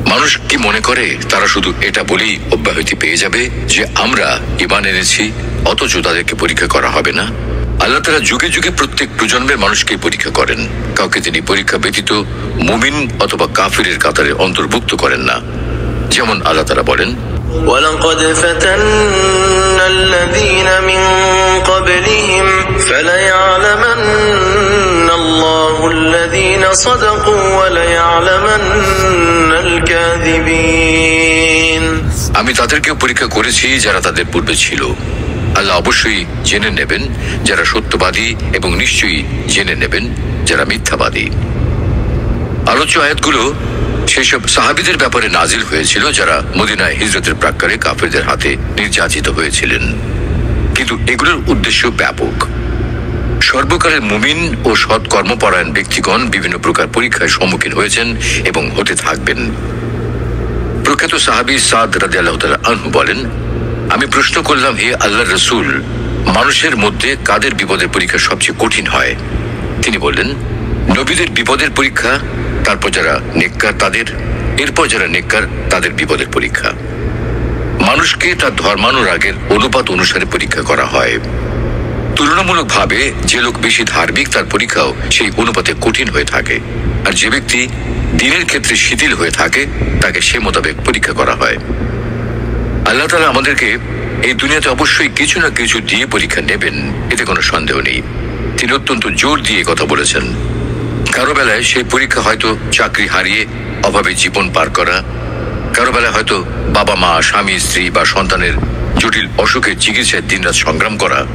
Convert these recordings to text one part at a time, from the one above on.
মানুষ কি মনে করে তারা শুধু এটা বলেই অব্যাহতি পেয়ে যাবে যে আমরা ঈমান এনেছি, অথচ তাদেরকে পরীক্ষা করা হবে না? আল্লাহ তাআলা যুগে যুগে প্রত্যেক প্রজন্মের মানুষকে পরীক্ষা করেন। কাউকে তিনি পরীক্ষা ব্যতীত মুমিন অথবা কাফিরের কাতারে অন্তর্ভুক্ত করেন না। যেমন আল্লাহ তাআলা বলেন, وَلَقَدْ فَتَنَّا الَّذِينَ مِن قَبْلِهِمْ فَلَيَعْلَمَنَّ اللَّهُ الَّذِينَ صَدَقُوا وَلَيَعْلَمَنَّ الْكَاذِبِينَ। আমি তাদেরকেও পরীক্ষা করেছি যারা তাদের পূর্বে ছিল। আল্লাহ অবশ্যই জেনে নেবেন যারা সত্যবাদী এবং নিশ্চয়ই জেনে নেবেন যারা মিথ্যাবাদী। আলোচ্য আয়াতগুলো সেই সব সাহাবীদের ব্যাপারে নাজিল হয়েছিল যারা মদিনায় হিজরতের প্রাক্কালে কাফেরদের হাতে নির্যাতিত হয়েছিলেন। কিন্তু এগুলোর উদ্দেশ্য ব্যাপক। সর্বকালের মুমিন ও সৎ কর্মপরায়ণ ব্যক্তিগণ বিভিন্ন প্রকার পরীক্ষার সম্মুখীন হয়েছেন এবং হতে থাকবেন। প্রখ্যাত সাহাবী সাদ রাদিয়াল্লাহু তাআলা আনহু বলেন, আমি প্রশ্ন করলাম, হে আল্লাহর রাসূল, মানুষের মধ্যে কাদের বিপদের পরীক্ষা সবচেয়ে কঠিন হয়? তিনি বললেন, নবীদের বিপদের পরীক্ষা, তারপর যারা নেককার তাদের, এরপর যারা নেককার তাদের বিপদের পরীক্ষা। মানুষকে তার ধর্মানুরাগের অনুপাত অনুসারে পরীক্ষা করা হয়। তুলনামূলকভাবে যে লোক বেশি ধার্মিক তার পরীক্ষাও সেই অনুপাতে কঠিন হয়ে থাকে, আর যে ব্যক্তি দ্বীনের ক্ষেত্রে শিথিল হয়ে থাকে তাকে সে মোতাবেক পরীক্ষা করা হয়। আল্লাহ তাআলা আমাদেরকে এই দুনিয়াতে অবশ্যই কিছু না কিছু দিয়ে পরীক্ষা নেবেন, এতে কোনো সন্দেহ নেই। তিনি অত্যন্ত জোর দিয়ে কথা বলেছেন। কারো বেলায় সেই পরীক্ষা হয়তো চাকরি হারিয়ে অভাবে জীবন পার করা, কারো বেলায় হয়তো বাবা মা, স্বামী স্ত্রী বা সন্তানের জটিল অসুখের চিকিৎসায় দিনরাত সংগ্রাম করা,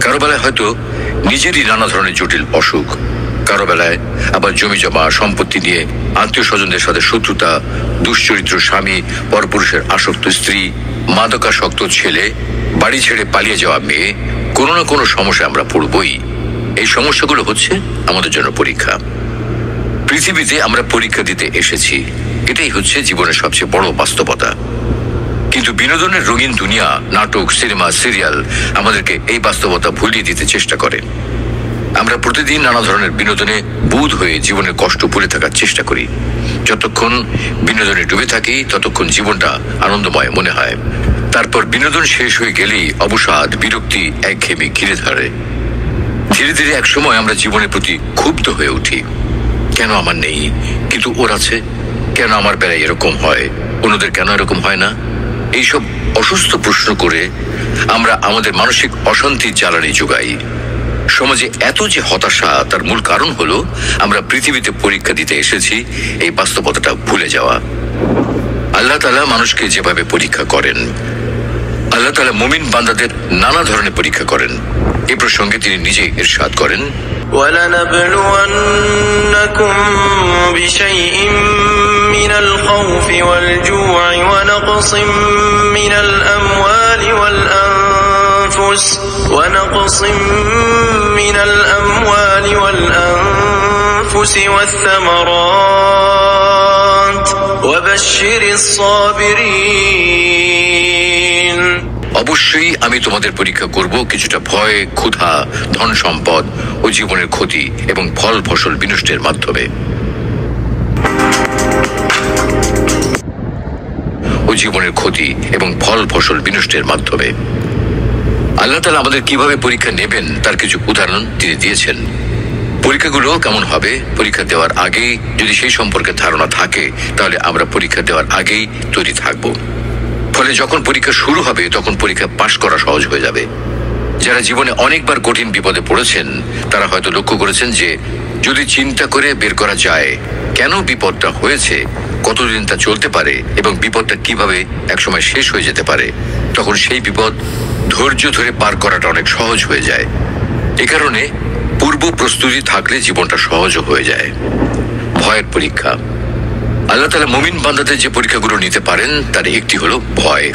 কারো বেলায় হয়তো নিজেরই নানা ধরনের জটিল অসুখ, কারো বেলায় আবার জমি জমা সম্পত্তি নিয়ে আত্মীয় স্বজনদের সাথে শত্রুতা, দুশ্চরিত্র স্বামী, পরপুরুষের আসক্ত স্ত্রী, মাদকাসক্ত ছেলে, বাড়ি ছেড়ে পালিয়ে যাওয়া মেয়ে, কোনো না কোনো সমস্যা আমরা পড়বই। এই সমস্যাগুলো হচ্ছে আমাদের জন্য পরীক্ষা। পৃথিবীতে আমরা পরীক্ষা দিতে এসেছি, এটাই হচ্ছে জীবনের সবচেয়ে বড় বাস্তবতা। কিন্তু বিনোদনের রঙিন দুনিয়া, নাটক, সিনেমা, সিরিয়াল আমাদেরকে এই বাস্তবতা ভুলিয়ে দিতে চেষ্টা করে। আমরা প্রতিদিন নানা ধরনের বিনোদনে বুঁদ হয়ে জীবনের কষ্ট ভুলে থাকার চেষ্টা করি। যতক্ষণ বিনোদনে ডুবে থাকি ততক্ষণ জীবনটা আনন্দময় মনে হয়। তারপর বিনোদন শেষ হয়ে গেলেই অবসাদ, বিরক্তি, একঘেয়েমি ঘিরে ধরে। ধীরে ধীরে এক সময় আমরা জীবনের প্রতি ক্ষুব্ধ হয়ে উঠি। কেন আমার নেই, কিন্তু ওর আছে? কেন আমার বেলায় এরকম হয়, অন্যদের কেন এরকম হয় না? এইসব অসুস্থ প্রশ্ন করে আমরা আমাদের মানসিক অশান্তির জ্বালানি যোগাই। সমাজে এত যে হতাশা, তার মূল কারণ হলো আমরা পৃথিবীতে পরীক্ষা দিতে এসেছি এই বাস্তবতাটা ভুলে যাওয়া। আল্লাহ তাআলা মানুষকে যেভাবে পরীক্ষা করেন, আল্লাহ তাআলা মুমিন বান্দাদের নানা ধরনের পরীক্ষা করেন। এই প্রসঙ্গে তিনি নিজেই ইরশাদ করেন, وَلَنَبْلُوَنَّكُمْ بِشَيْءٍ مِّنَ الْخَوْفِ وَالْجُوعِ وَنَقْصٍ مِّنَ الْأَمْوَالِ وَالْأَنفُسِ وَالثَّمَرَاتِ وَبَشِّرِ الصَّابِرِينَ। অবশ্যই আমি তোমাদের পরীক্ষা করব কিছুটা ভয়, ক্ষুধা, ধন সম্পদ ও জীবনের ক্ষতি এবং ফল ফসল বিনষ্টের মাধ্যমে। আল্লাহ তাআলা আমাদের কিভাবে পরীক্ষা নেবেন তার কিছু উদাহরণ তিনি দিয়েছেন। পরীক্ষাগুলো কেমন হবে, পরীক্ষা দেওয়ার আগেই যদি সেই সম্পর্কে ধারণা থাকে তাহলে আমরা পরীক্ষা দেওয়ার আগেই তৈরি থাকব। ফলে যখন পরীক্ষা শুরু হবে তখন পরীক্ষা পাশ করা সহজ হয়ে যাবে। যারা জীবনে অনেকবার কঠিন বিপদে পড়েছেন তারা হয়তো লক্ষ্য করেছেন যে যদি চিন্তা করে বের করা যায় কেন বিপদটা হয়েছে, কতদিন তা চলতে পারে এবং বিপদটা কিভাবে একসময় শেষ হয়ে যেতে পারে, তখন সেই বিপদ ধৈর্য ধরে পার করাটা অনেক সহজ হয়ে যায়। এ কারণে পূর্ব প্রস্তুতি থাকলে জীবনটা সহজও হয়ে যায়। ভয়ের পরীক্ষা। আল্লাহ তাআলা মুমিন বান্দাদের যে পরীক্ষাগুলো নিতে পারেন তার একটি হলো ভয়।